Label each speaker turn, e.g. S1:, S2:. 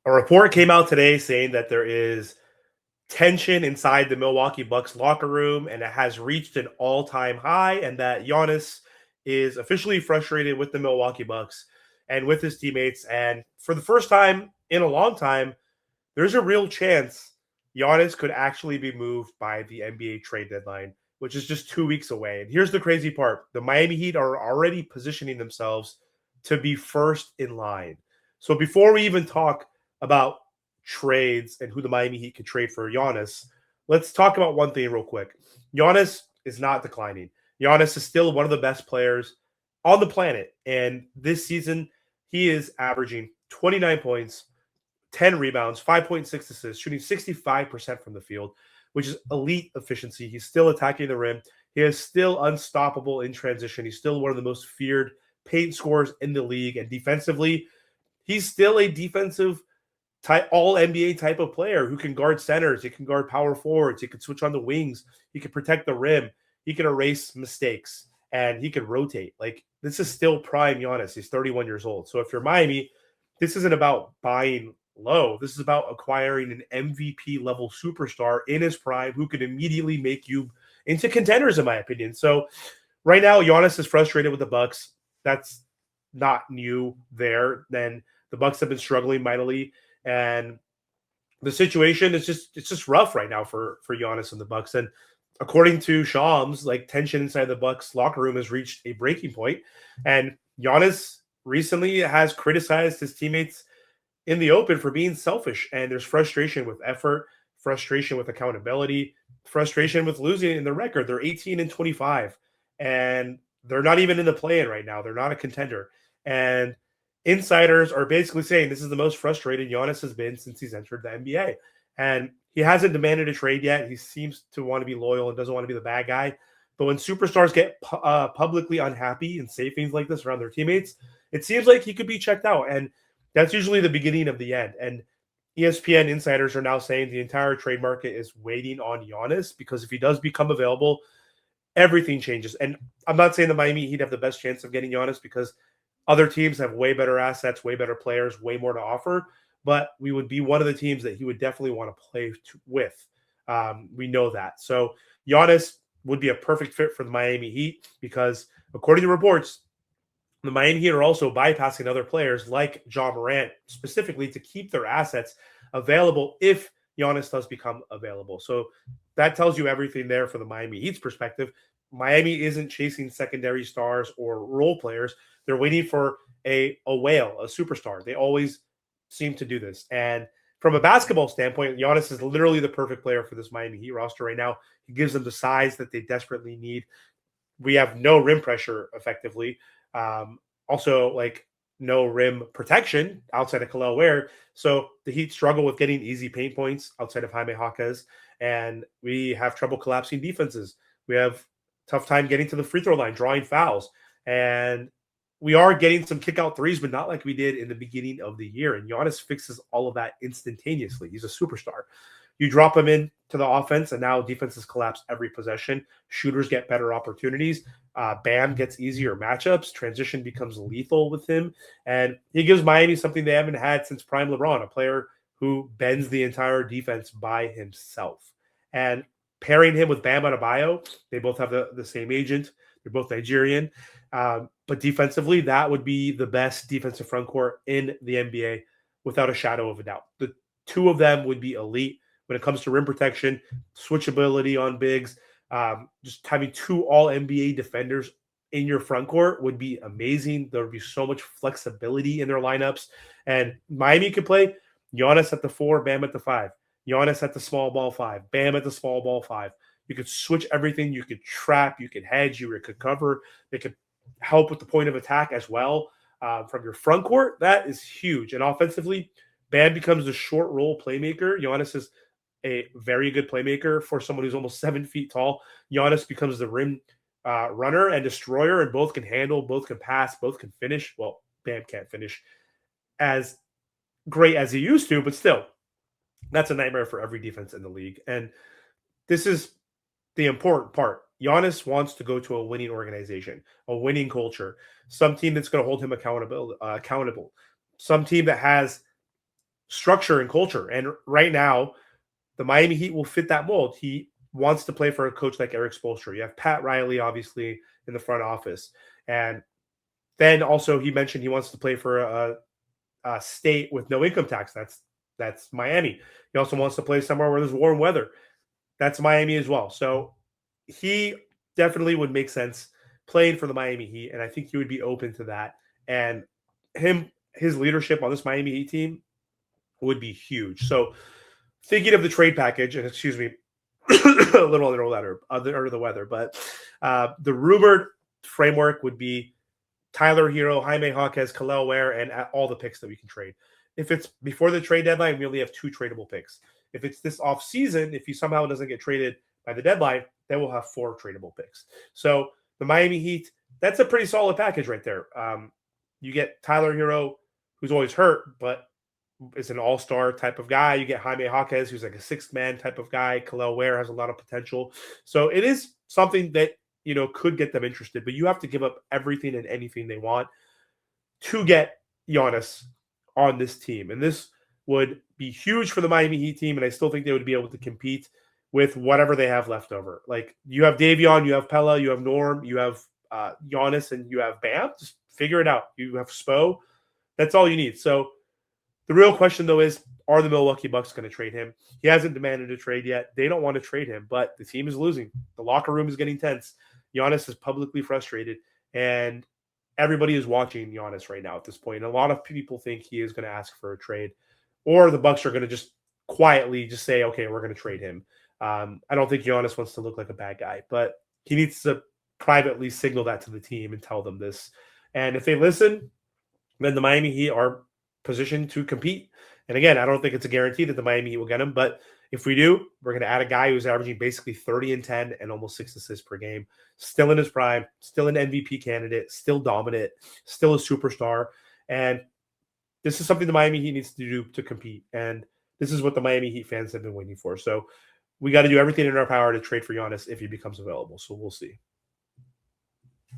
S1: A report came out today saying that there is tension inside the Milwaukee Bucks locker room and it has reached an all-time high, and that Giannis is officially frustrated with the Milwaukee Bucks and with his teammates. And for the first time in a long time, there's a real chance Giannis could actually be moved by the NBA trade deadline, which is just 2 weeks away. And here's the crazy part: the Miami Heat are already positioning themselves to be first in line. So before we even talk about trades and who the Miami Heat could trade for Giannis, let's talk about one thing real quick. Giannis is not declining. Giannis is still one of the best players on the planet. And this season, he is averaging 29 points, 10 rebounds, 5.6 assists, shooting 65% from the field, which is elite efficiency. He's still attacking the rim. He is still unstoppable in transition. He's still one of the most feared paint scorers in the league. And defensively, he's still a defensive type, all NBA type of player who can guard centers. He can guard power forwards. He can switch on the wings. He can protect the rim. He can erase mistakes, and he can rotate. Like, this is still prime Giannis. He's 31 years old. So if you're Miami, this isn't about buying low. This is about acquiring an MVP level superstar in his prime who could immediately make you into contenders, in my opinion. So right now, Giannis is frustrated with the Bucks. That's not new there. Then the Bucks have been struggling mightily, and the situation is just rough right now for Giannis and the Bucks. And according to Shams, like, tension inside the Bucks locker room has reached a breaking point. And Giannis recently has criticized his teammates in the open for being selfish, and there's frustration with effort, frustration with accountability, frustration with losing in the record. They're 18-25, and they're not even in the play-in right now. They're not a contender, and insiders are basically saying this is the most frustrated Giannis has been since he's entered the NBA. And he hasn't demanded a trade yet. He seems to want to be loyal and doesn't want to be the bad guy. But when superstars get publicly unhappy and say things like this around their teammates, it seems like he could be checked out. And that's usually the beginning of the end. And ESPN insiders are now saying the entire trade market is waiting on Giannis, because if he does become available, everything changes. And I'm not saying the Miami Heat have the best chance of getting Giannis, because other teams have way better assets, way better players, way more to offer. But we would be one of the teams that he would definitely want to play with. We know that. So Giannis would be a perfect fit for the Miami Heat, because according to reports, the Miami Heat are also bypassing other players like Ja Morant specifically to keep their assets available if Giannis does become available. So that tells you everything there for the Miami Heat's perspective. Miami isn't chasing secondary stars or role players. They're waiting for a whale, a superstar. They always seem to do this. And from a basketball standpoint, Giannis is literally the perfect player for this Miami Heat roster right now. He gives them the size that they desperately need. We have no rim pressure effectively. Also, like, no rim protection outside of Kel'el Ware. So the Heat struggle with getting easy paint points outside of Jaime Jaquez, and we have trouble collapsing defenses. We have tough time getting to the free throw line, drawing fouls, and we are getting some kick out threes, but not like we did in the beginning of the year. And Giannis fixes all of that instantaneously. He's a superstar. You drop him into the offense, and now defenses collapse every possession. Shooters get better opportunities. Bam gets easier matchups. Transition becomes lethal with him. And he gives Miami something they haven't had since prime LeBron, a player who bends the entire defense by himself. And pairing him with Bam Adebayo, they both have the same agent. They're both Nigerian. But defensively, that would be the best defensive front court in the NBA without a shadow of a doubt. The two of them would be elite when it comes to rim protection, switchability on bigs. Just having two all-NBA defenders in your front court would be amazing. There would be so much flexibility in their lineups. And Miami could play Giannis at the 4, Bam at the 5. Giannis at the small ball 5, Bam at the small ball 5. You could switch everything. You could trap. You could hedge. You could cover. They could help with the point of attack as well from your front court. That is huge. And offensively, Bam becomes the short roll playmaker. Giannis is a very good playmaker for someone who's almost 7 feet tall. Giannis becomes the rim runner and destroyer, and both can handle, both can pass, both can finish. Well, Bam can't finish as great as he used to, but still, that's a nightmare for every defense in the league. And this is the important part. Giannis wants to go to a winning organization, a winning culture, some team that's going to hold him accountable, some team that has structure and culture. And right now, the Miami Heat will fit that mold. He wants to play for a coach like Eric Spoelstra. You have Pat Riley, obviously, in the front office. And then also he mentioned he wants to play for a state with no income tax. That's Miami. He also wants to play somewhere where there's warm weather. That's Miami as well. So he definitely would make sense playing for the Miami Heat, and I think he would be open to that. And his leadership on this Miami Heat team would be huge. So thinking of the trade package, and excuse me, a little under the weather, but the rumored framework would be Tyler Herro, Jaime Jaquez, Kel'el Ware, and all the picks that we can trade. If it's before the trade deadline, we only have 2 tradable picks. If it's this off season, if he somehow doesn't get traded by the deadline, then we'll have 4 tradable picks. So the Miami Heat, that's a pretty solid package right there. You get Tyler Herro, who's always hurt, but is an all-star type of guy. You get Jaime Jaquez, who's like a sixth man type of guy. Kel'el Ware has a lot of potential. So it is something that, could get them interested, but you have to give up everything and anything they want to get Giannis on this team. And this would be huge for the Miami Heat team, and I still think they would be able to compete with whatever they have left over. Like, you have Davion, you have Pella, you have Norm, you have Giannis, and you have Bam. Just figure it out. You have Spo. That's all you need. So the real question, though, is, are the Milwaukee Bucks going to trade him? He hasn't demanded a trade yet. They don't want to trade him, but the team is losing. The locker room is getting tense. Giannis is publicly frustrated, and everybody is watching Giannis right now at this point. And a lot of people think he is going to ask for a trade, or the Bucks are going to just quietly just say, okay, we're going to trade him. I don't think Giannis wants to look like a bad guy, but he needs to privately signal that to the team and tell them this. And if they listen, then the Miami Heat are positioned to compete. And again, I don't think it's a guarantee that the Miami Heat will get him, but if we do, we're going to add a guy who's averaging basically 30 and 10 and almost 6 assists per game, still in his prime, still an MVP candidate, still dominant, still a superstar. And this is something the Miami Heat needs to do to compete. And this is what the Miami Heat fans have been waiting for. So we got to do everything in our power to trade for Giannis if he becomes available. So we'll see.